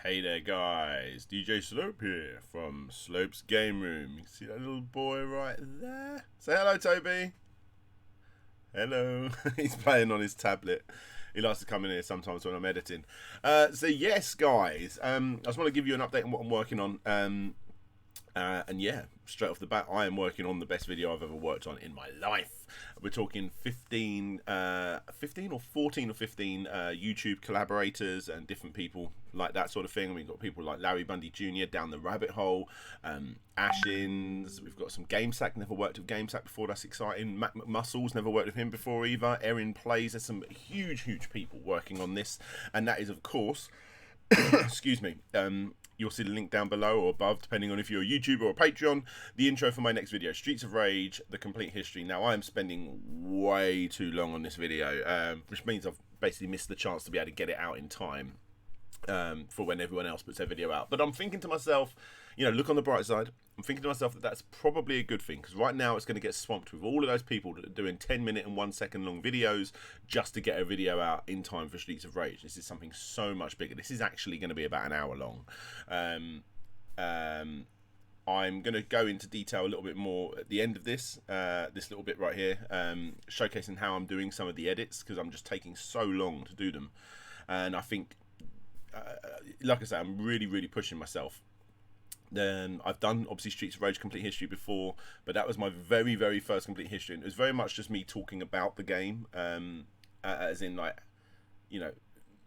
Hey there guys, DJ Slope here from Slope's Game Room. You can see that little boy right there? Say hello, Toby. Hello. He's playing on his tablet. He likes to come in here sometimes when I'm editing. So yes guys, I just want to give you an update on what I'm working on. And yeah, straight off the bat, I am working on the best video I've ever worked on in my life. We're talking 15 or 14 or 15 YouTube collaborators and different people like that sort of thing. We've got people like Larry Bundy Jr. down the rabbit hole, Ashins. We've got some GameSack, never worked with GameSack before, that's exciting. Mac McMuscles, never worked with him before either. Erin Plays, there's some huge people working on this. And that is, of course, excuse me, you'll see the link down below or above, depending on if you're a YouTuber or a Patreon, the intro for my next video, Streets of Rage, the complete history. Now, I am spending way too long on this video, which means I've basically missed the chance to be able to get it out in time for when everyone else puts their video out. But I'm thinking to myself, you know, look on the bright side. I'm thinking to myself that that's probably a good thing, because right now it's going to get swamped with all of those people that are doing 10-minute and 1-second long videos just to get a video out in time for Streets of Rage. This is something so much bigger. This is actually going to be about an hour long. I'm going to go into detail a little bit more at the end of this little bit right here, showcasing how I'm doing some of the edits, because I'm just taking so long to do them. And I think, like I said, I'm really pushing myself. Then I've done obviously Streets of Rage complete history before, but that was my very first complete history, and it was very much just me talking about the game, as in, like, you know,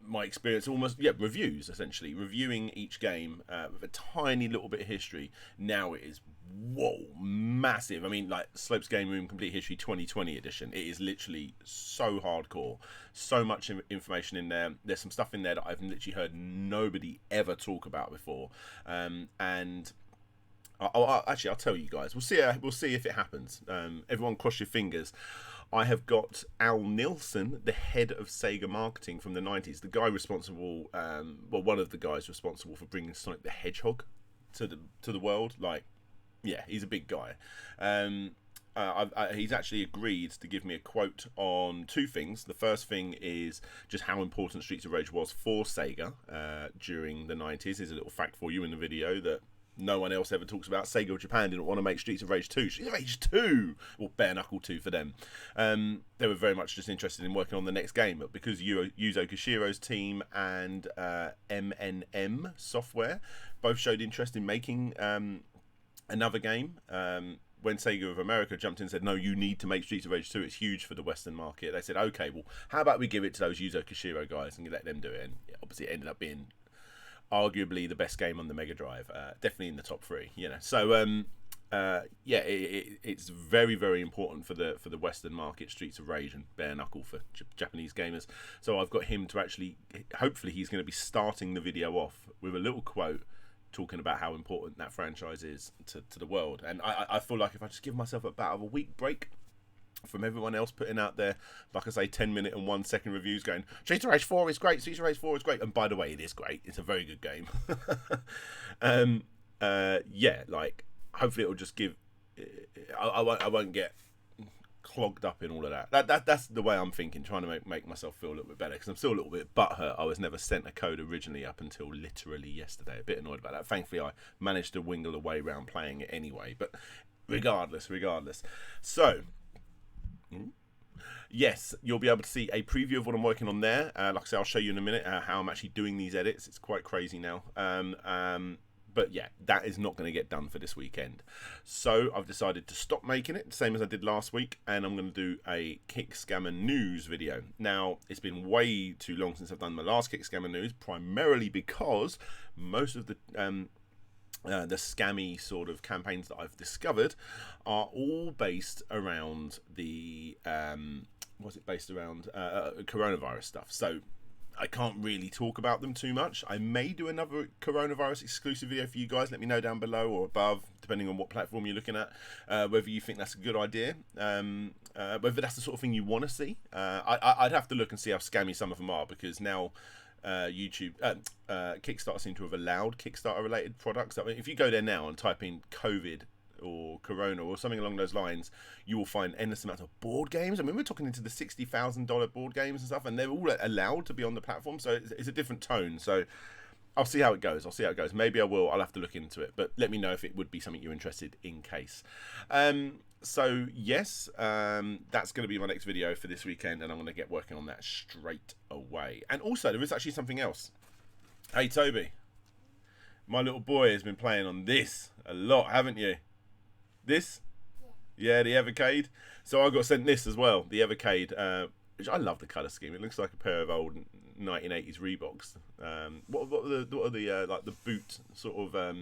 my experience, almost, yeah, reviews, essentially reviewing each game with a tiny little bit of history. Now it is, whoa, massive. I mean, like Slope's Game Room complete history 2020 edition, it is literally so hardcore, so much information in there. There's some stuff in there that I've literally heard nobody ever talk about before, and actually, I'll tell you guys. We'll see if it happens. Everyone, cross your fingers. I have got Al Nilsson, the head of Sega marketing from the 90s, the guy responsible, well, one of the guys responsible for bringing Sonic the Hedgehog to the world. Like, yeah, he's a big guy. He's actually agreed to give me a quote on two things. The first thing is just how important Streets of Rage was for Sega during the 90s. There's a little fact for you in the video that no one else ever talks about. Sega of Japan didn't want to make Streets of Rage 2. Streets of Rage 2! Or Bare Knuckle 2 for them. They were very much just interested in working on the next game, but because Yuzo Koshiro's team and MNM Software both showed interest in making another game, when Sega of America jumped in and said, no, you need to make Streets of Rage 2, it's huge for the Western market, they said, okay, well, how about we give it to those Yuzo Koshiro guys and let them do it? And yeah, obviously it ended up being arguably the best game on the Mega Drive, definitely in the top 3, you know. So yeah, it's very important for the Western market, Streets of Rage and Bare Knuckle for Japanese gamers. So I've got him to actually, hopefully he's going to be starting the video off with a little quote talking about how important that franchise is to the world. And I feel like if I just give myself about a week break from everyone else putting out their, like I say, 10-minute and 1-second reviews going, Streets of Rage 4 is great, Streets of Rage 4 is great, and by the way, it is great, it's a very good game. Yeah, like, hopefully it'll just give, I won't get clogged up in all of that. That's the way I'm thinking, trying to make myself feel a little bit better, because I'm still a little bit butthurt. I was never sent a code originally up until literally yesterday. A bit annoyed about that. Thankfully, I managed to wingle a way around playing it anyway, but regardless. So, yes, you'll be able to see a preview of what I'm working on there. Like I say, I'll show you in a minute how I'm actually doing these edits. It's quite crazy now. But yeah, that is not going to get done for this weekend. So I've decided to stop making it, same as I did last week, and I'm going to do a Kick Scammer News video. Now, it's been way too long since I've done my last Kick Scammer News, primarily because most of the scammy sort of campaigns that I've discovered are all based around the coronavirus stuff. So I can't really talk about them too much. I may do another coronavirus exclusive video for you guys. Let me know down below or above, depending on what platform you're looking at, whether you think that's a good idea, whether that's the sort of thing you want to see. I'd have to look and see how scammy some of them are, because now YouTube, Kickstarter seem to have allowed Kickstarter related products. I mean, if you go there now and type in COVID or Corona or something along those lines, you will find endless amounts of board games. I mean, we're talking into the $60,000 board games and stuff, and they're all allowed to be on the platform, so it's a different tone. So I'll see how it goes. I'll see how it goes. Maybe I will. I'll have to look into it. But let me know if it would be something you're interested in case. So yes, that's going to be my next video for this weekend, and I'm going to get working on that straight away. And also, there is actually something else. Hey Toby, my little boy has been playing on this a lot, haven't you? This? Yeah, the Evercade. So I got sent this as well, the Evercade, which I love the colour scheme. It looks like a pair of old 1980s Reeboks. What are the like the boot sort of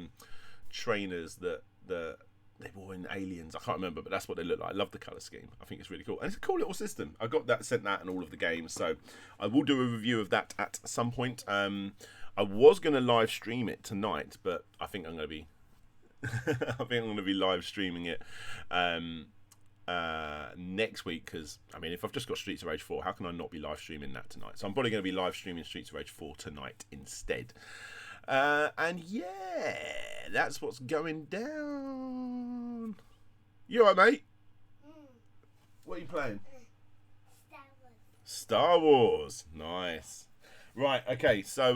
trainers that they wore in Aliens? I can't remember, but that's what they look like. I love the colour scheme. I think it's really cool, and it's a cool little system. I got that, sent that, and all of the games. So I will do a review of that at some point. I was going to live stream it tonight, but I think I'm going to be live streaming it next week, because I mean, if I've just got Streets of Rage 4, how can I not be live streaming that tonight? So I'm probably going to be live streaming Streets of Rage 4 tonight instead. And yeah, that's what's going down. You alright, mate? What are you playing? Star Wars. Nice. Right, okay, so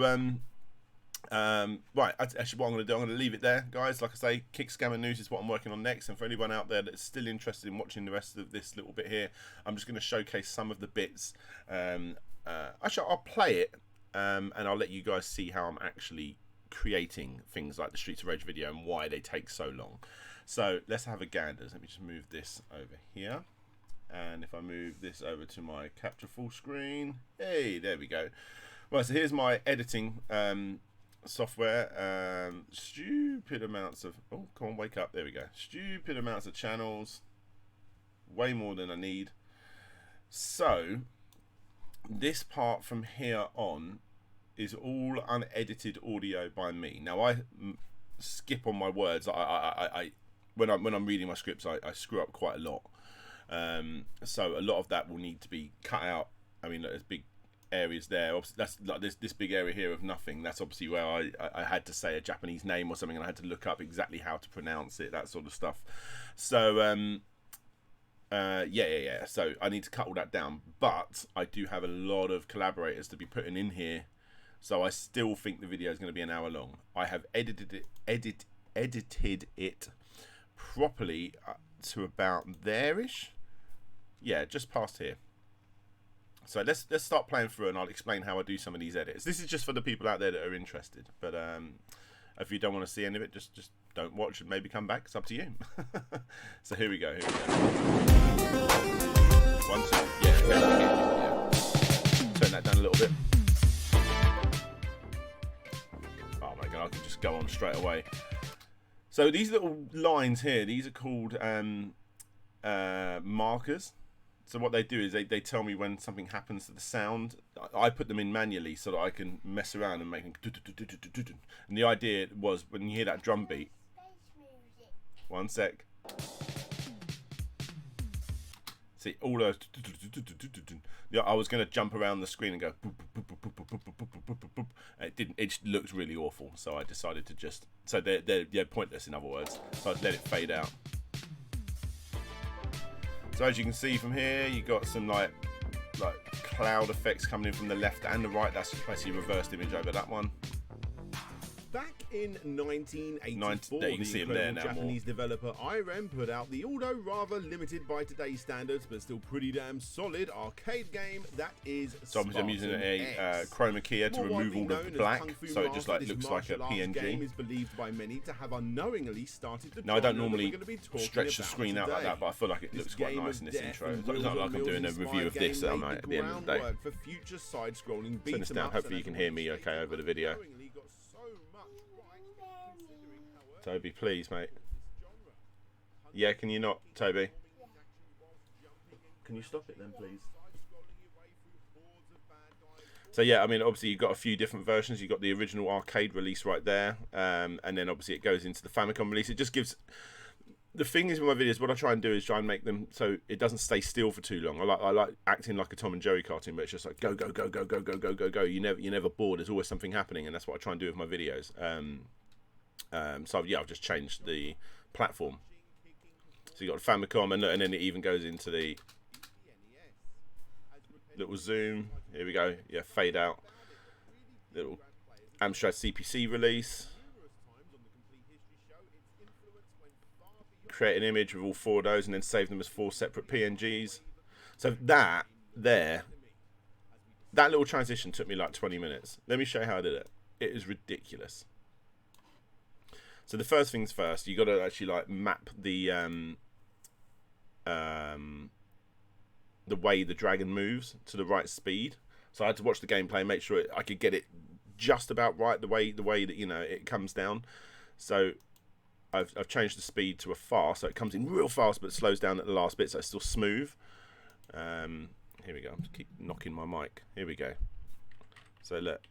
right, actually what I'm going to do, I'm going to leave it there, guys. Like I say, Kick Scammer News is what I'm working on next, and for anyone out there that's still interested in watching the rest of this little bit here, I'm just going to showcase some of the bits. Actually, I'll play it, and I'll let you guys see how I'm actually creating things like the Streets of Rage video and why they take so long. So let's have a gander. Let me just move this over here, and if I move this over to my capture full screen, hey, there we go. Right, so here's my editing software. Stupid amounts of, oh, come on, wake up, there we go. Stupid amounts of channels, way more than I need. So this part from here on is all unedited audio by me. Now I skip on my words. When I'm reading my scripts, I screw up quite a lot. So a lot of that will need to be cut out. I mean, there's big areas there. Obviously, that's like this big area here of nothing. That's obviously where I had to say a Japanese name or something, and I had to look up exactly how to pronounce it, that sort of stuff. So yeah. So I need to cut all that down, but I do have a lot of collaborators to be putting in here, so I still think the video is going to be an hour long. I have edited it properly to about there-ish. Yeah, just past here. So let's start playing through, and I'll explain how I do some of these edits. This is just for the people out there that are interested. But if you don't want to see any of it, just don't watch and maybe come back. It's up to you. So here we go. Here we go. 1, 2. Yeah. Turn that down a little bit. Oh my god, I can just go on straight away. So these little lines here, these are called markers. So what they do is they tell me when something happens to the sound. I put them in manually so that I can mess around and make them. And the idea was, when you hear that drum beat. 1 sec. See, all those. Yeah, I was going to jump around the screen and go. It didn't. It just looked really awful. So I decided to just. So they're pointless, in other words. So I'd let it fade out. So as you can see from here, you got some like cloud effects coming in from the left and the right. That's basically reversed image over that one. Back in 1984, there you can see him there now. Japanese developer IREM put out the although rather limited by today's standards, but still pretty damn solid arcade game that is. So I'm using a chroma key to remove all of the black, so it just looks like a PNG. Game is believed by many to have unknowingly started the. Now I don't normally stretch the screen out like that, but I feel like it looks quite nice in this intro. It's not like I'm doing a review of this at the end of the day. Turn this down. Hopefully you can hear me okay over the video. Toby, please, mate. Yeah, can you not, Toby? Can you stop it then, please? So yeah, I mean, obviously you've got a few different versions. You've got the original arcade release right there, and then obviously it goes into the Famicom release. It just gives. The thing is with my videos, what I try and do is try and make them so it doesn't stay still for too long. I like acting like a Tom and Jerry cartoon, but it's just like go. You're never bored. There's always something happening, and that's what I try and do with my videos. So yeah, I've just changed the platform. So you got the Famicom, and then it even goes into the little zoom. Here we go. Yeah, fade out. Little Amstrad CPC release. Create an image with all 4 of those and then save them as 4 separate PNGs. So that little transition took me like 20 minutes. Let me show you how I did it. It is ridiculous. So the first things first, you got to actually like map the way the dragon moves to the right speed. So I had to watch the gameplay and make sure I could get it just about right, the way that, you know, it comes down. So I've changed the speed to a fast, so it comes in real fast but slows down at the last bit, so it's still smooth. Here we go. I'm just keep knocking my mic. Here we go. So look.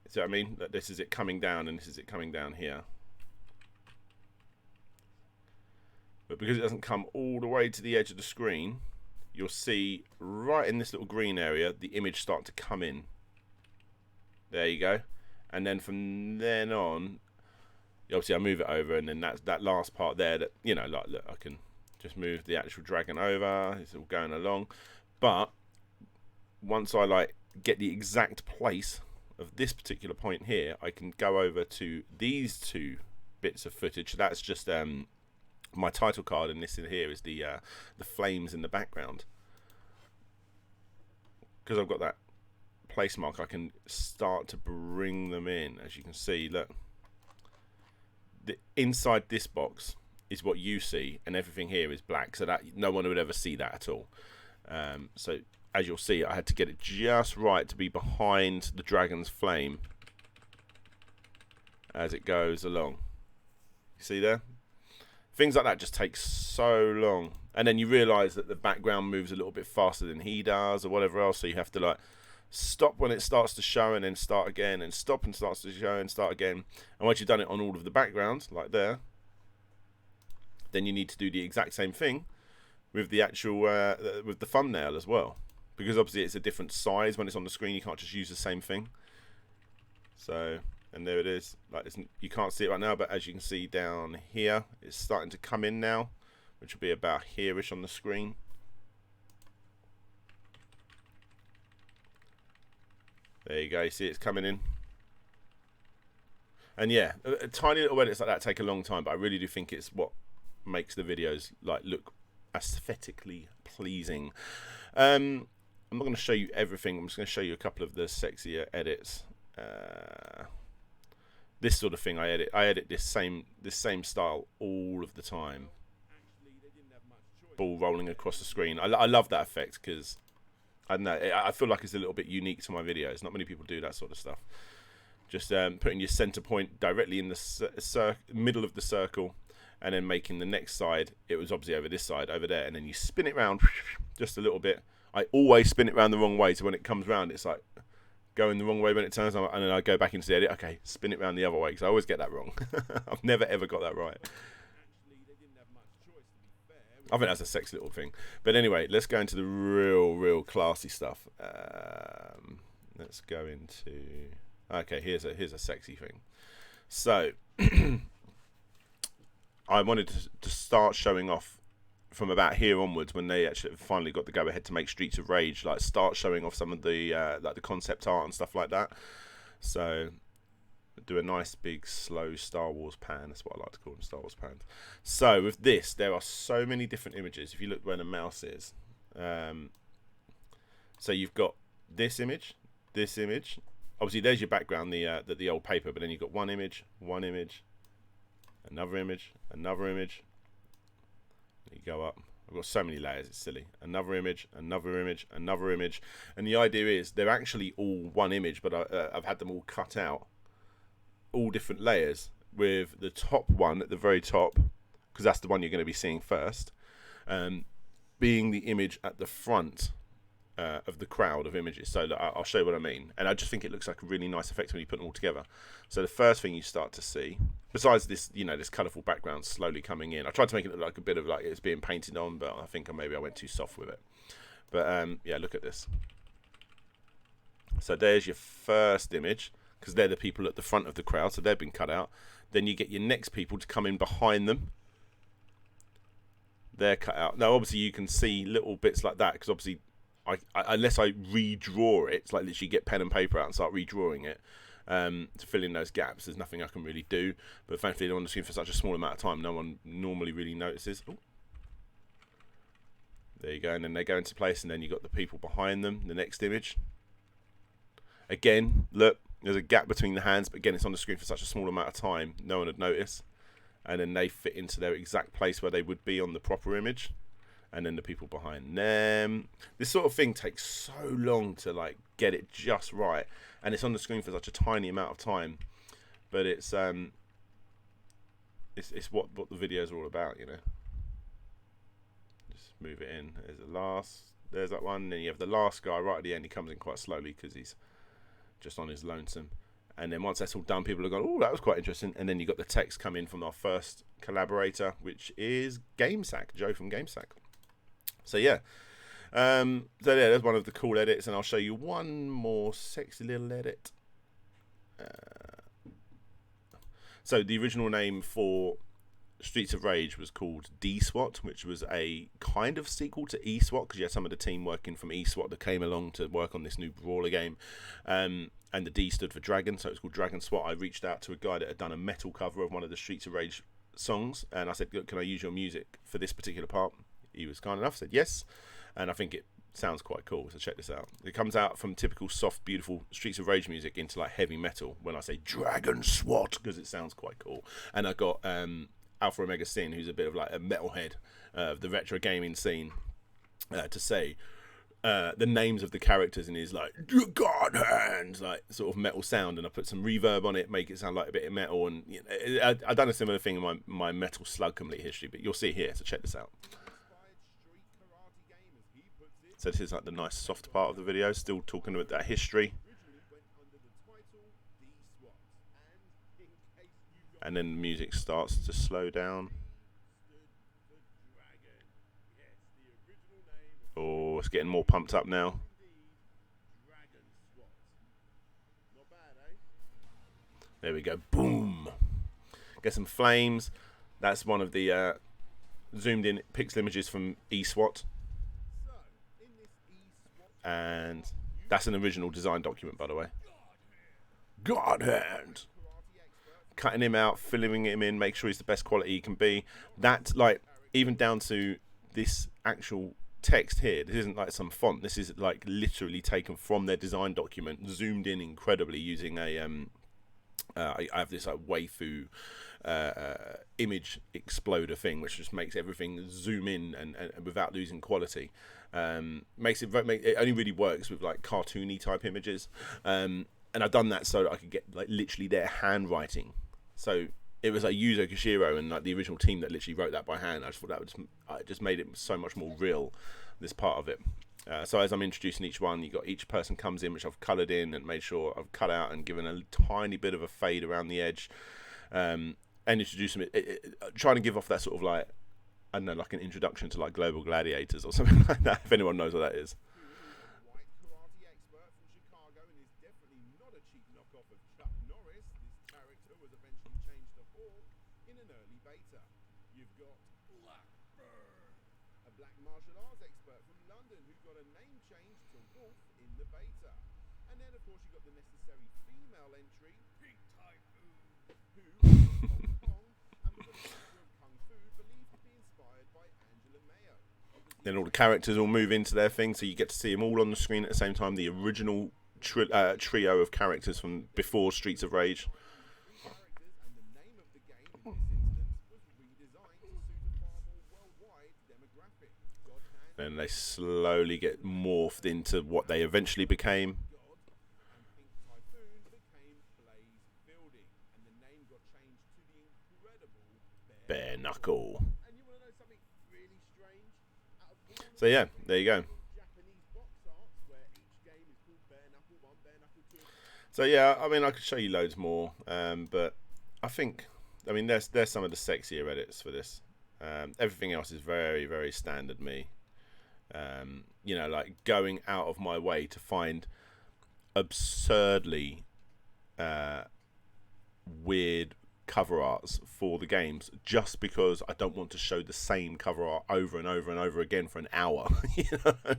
See what I mean? Look, this is it coming down, and this is it coming down here. But because it doesn't come all the way to the edge of the screen, you'll see right in this little green area the image start to come in. There you go. And then from then on, obviously I move it over, and then that last part there, that, you know, like, look, I can just move the actual dragon over. It's all going along. But once I like get the exact place of this particular point here, I can go over to these 2 bits of footage. That's just my title card, and this in here is the flames in the background. Because I've got that place mark, I can start to bring them in. As you can see, look, inside this box is what you see, and everything here is black, so that no one would ever see that at all. So as you'll see, I had to get it just right to be behind the dragon's flame as it goes along. You see there? Things like that just take so long, and then you realise that the background moves a little bit faster than he does, or whatever else. So you have to like stop when it starts to show, and then start again, and stop and starts to show, and start again. And once you've done it on all of the backgrounds, like there, then you need to do the exact same thing with the actual with the thumbnail as well, because obviously it's a different size when it's on the screen. You can't just use the same thing. So, and there it is. Like, you can't see it right now, but as you can see down here, it's starting to come in now, which will be about here-ish on the screen. There you go. You see it's coming in. And yeah, a tiny little edits like that take a long time, but I really do think it's what makes the videos like look aesthetically pleasing. I'm not going to show you everything. I'm just going to show you a couple of the sexier edits. This sort of thing I edit this same style all of the time. Ball rolling across the screen. I love that effect because I don't know, I feel like it's a little bit unique to my videos. Not many people do that sort of stuff. Just putting your center point directly in the middle of the circle, and then making the next side. It was obviously over this side, over there, and then you spin it round just a little bit. I always spin it round the wrong way, so when it comes round, it's like going the wrong way when it turns on, and then I go back into the edit. Okay, spin it round the other way, because I always get that wrong. I've never ever got that right. I think that's a sexy little thing. But anyway, let's go into the real classy stuff. Let's go into... Okay, here's a sexy thing. So, I wanted to start showing off from about here onwards, when they actually finally got the go-ahead to make Streets of Rage, like start showing off some of the like the concept art and stuff like that. So, do a nice big slow Star Wars pan. That's what I like to call them, Star Wars pans. So with this, there are so many different images. If you look where the mouse is, so you've got this image. Obviously, there's your background, the old paper. But then you've got one image, another image. You go up. I've got so many layers, it's silly. Another image, and the idea is they're actually all one image, but I've had them all cut out. All different layers, with the top one at the very top, because that's the one you're going to be seeing first, being the image at the front of the crowd of images. So I'll show you what I mean, and I just think it looks like a really nice effect when you put them all together. So the first thing you start to see, besides this, this colourful background slowly coming in, I tried to make it look like a bit of like it's being painted on, but I think maybe I went too soft with it. But yeah, look at this. So there's your first image, because they're the people at the front of the crowd, so they've been cut out. Then you get your next people to come in behind them. They're cut out. Now, obviously, you can see little bits like that, because obviously, unless I redraw it, it's like literally get pen and paper out and start redrawing it. to fill in those gaps. There's nothing I can really do, but thankfully they're on the screen for such a small amount of time, no one normally really notices. Ooh. There you go, and then they go into place, and then you've got the people behind them, the next image. Again, look, there's a gap between the hands, but again, it's on the screen for such a small amount of time, no one would notice. And then they fit into their exact place where they would be on the proper image. And then the people behind them. This sort of thing takes so long to like get it just right, and it's on the screen for such a tiny amount of time. But it's what the videos are all about, you know. Just move it in. There's the last. There's that one. Then you have the last guy right at the end. He comes in quite slowly because he's just on his lonesome. And then once that's all done, people are going, "Oh, that was quite interesting." And then you got the text come in from our first collaborator, which is GameSack, Joe from GameSack. So yeah, there's one of the cool edits, and I'll show you one more sexy little edit. So the original name for Streets of Rage was called D-SWAT, which was a kind of sequel to E-SWAT, because you had some of the team working from E-SWAT that came along to work on this new brawler game. And the D stood for Dragon, so it's called Dragon SWAT. I reached out to a guy that had done a metal cover of one of the Streets of Rage songs, and I said, "Look, can I use your music for this particular part?" He was kind enough, said yes, and I think it sounds quite cool, so check this out. It comes out from typical soft, beautiful Streets of Rage music into like heavy metal when I say Dragon SWAT, because it sounds quite cool. And I got Alpha Omega Sin, who's a bit of like a metalhead of the retro gaming scene, to say the names of the characters in his like God hands, like sort of metal sound, and I put some reverb on it, make it sound like a bit of metal. And you know, I've done a similar thing in my Metal Slug Complete history, but you'll see here, so check this out. So this is like the nice soft part of the video, still talking about that history. And then the music starts to slow down. Oh, it's getting more pumped up now. There we go. Boom. Get some flames. That's one of the zoomed in pixel images from eSWAT. And that's an original design document, by the way. God hand. Cutting him out, filling him in, make sure he's the best quality he can be. That, like, even down to this actual text here, this isn't like some font. This is like literally taken from their design document, zoomed in incredibly using a I have this like waifu image exploder thing, which just makes everything zoom in and without losing quality. It only really works with like cartoony type images, and I've done that so that I could get like literally their handwriting. So it was like Yuzo Koshiro and like the original team that literally wrote that by hand. I just thought that just made it so much more real, this part of it. So as I'm introducing each one, you got each person comes in, which I've coloured in and made sure I've cut out and given a tiny bit of a fade around the edge, and introduce them, trying to give off that sort of like, I don't know, like an introduction to like Global Gladiators or something like that, if anyone knows what that is. Then all the characters all move into their thing, so you get to see them all on the screen at the same time. The original trio of characters from before Streets of Rage. Then they slowly get morphed into what they eventually became. Bare Knuckle. So yeah, there you go. So yeah, I mean, I could show you loads more, but I think, I mean, there's some of the sexier edits for this. Everything else is very, very standard me. You know, like going out of my way to find absurdly weird cover arts for the games, just because I don't want to show the same cover art over and over and over again for an hour. You know?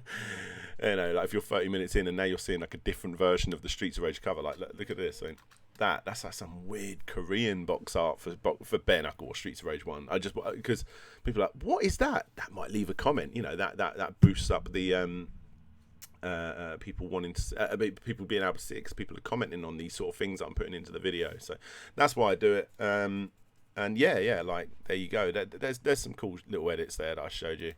You know, like if you're 30 minutes in and now you're seeing like a different version of the Streets of Rage cover, like look at this. I mean, that's like some weird Korean box art for bare knuckle or Streets of Rage 1. I just, because people are like, what is that? That might leave a comment. You know, that boosts up the people wanting to people being able to see it, because people are commenting on these sort of things I'm putting into the video. So that's why I do it. And yeah, like there you go. There's some cool little edits there that I showed you.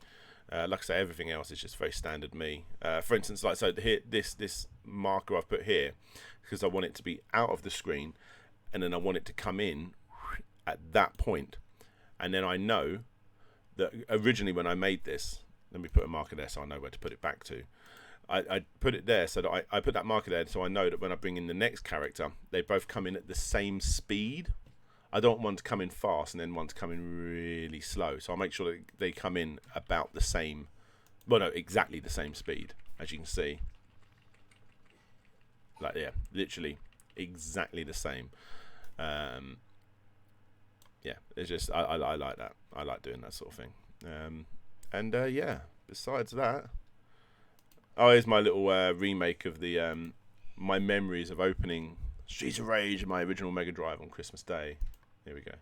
Like I say, everything else is just very standard me. For instance, like so here, this marker I've put here, because I want it to be out of the screen, and then I want it to come in at that point. And then I know that originally when I made this, let me put a marker there so I know where to put it back to. I put it there so that I put that marker there so I know that when I bring in the next character, they both come in at the same speed. I don't want one to come in fast and then one to come in really slow. So I'll make sure that they come in about the same, well, no, exactly the same speed, as you can see. Like, yeah, literally exactly the same. Yeah, it's just, I like that. I like doing that sort of thing. Yeah, besides that, oh, here's my little remake of the my memories of opening Streets of Rage in my original Mega Drive on Christmas Day. Here we go.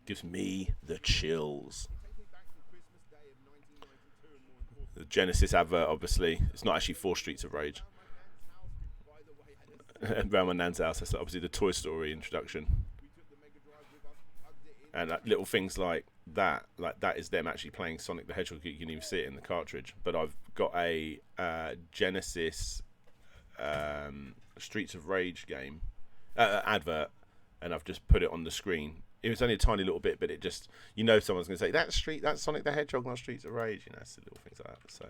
Gives me the chills. The Genesis advert, obviously, it's not actually for Streets of Rage. Around my nan's house, that's obviously the Toy Story introduction. And little things like that is them actually playing Sonic the Hedgehog. You can even see it in the cartridge. But I've got a Genesis Streets of Rage game advert, and I've just put it on the screen. It was only a tiny little bit, but it just, you know, someone's going to say that's Sonic the Hedgehog, not Streets of Rage. You know, it's little things like that. So,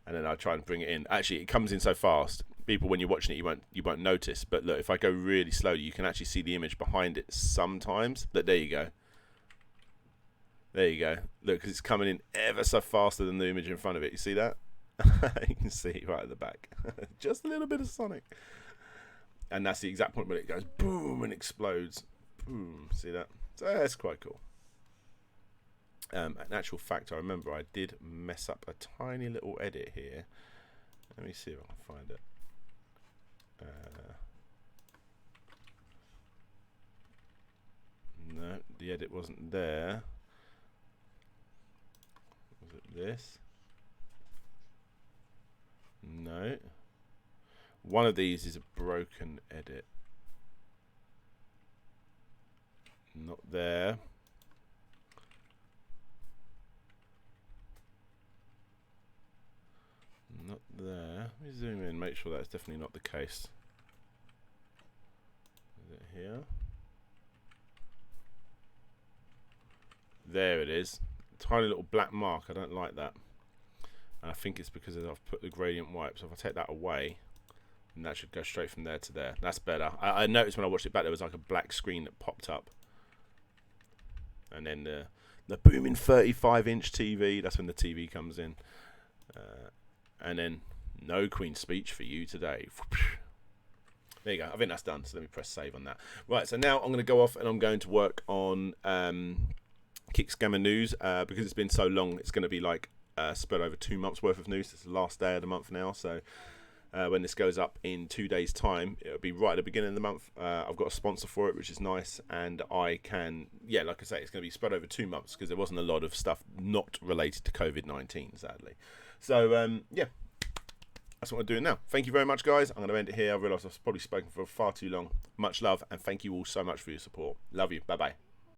and then I try and bring it in. Actually, it comes in so fast. People, when you're watching it, you won't notice. But look, if I go really slowly, you can actually see the image behind it sometimes. But there you go. There you go. Look, because it's coming in ever so faster than the image in front of it. You see that? You can see it right at the back. Just a little bit of Sonic. And that's the exact point where it goes boom and explodes. Boom. See that? So that's quite cool. In actual fact, I remember I did mess up a tiny little edit here. Let me see if I can find it. No, the edit wasn't there. Was it this? No. One of these is a broken edit. Not there. Not there. Let me zoom in, make sure that's definitely not the case. Is it here? There it is. Tiny little black mark. I don't like that. And I think it's because I've put the gradient wipe. So if I take that away, then that should go straight from there to there. That's better. I noticed when I watched it back, there was like a black screen that popped up. And then the booming 35-inch TV. That's when the TV comes in. And then no Queen's Speech for you today. There you go. I think that's done. So let me press save on that. Right. So now I'm going to go off and I'm going to work on Kick Scammer News, because it's been so long. It's going to be like spread over 2 months worth of news. It's the last day of the month now. So when this goes up in 2 days time, it'll be right at the beginning of the month. I've got a sponsor for it, which is nice, and I can, yeah, like I say, it's going to be spread over 2 months because there wasn't a lot of stuff not related to COVID-19, sadly. So yeah, that's what I'm doing now. Thank you very much, guys. I'm going to end it here. I realise I've probably spoken for far too long. Much love, and thank you all so much for your support. Love you. Bye bye.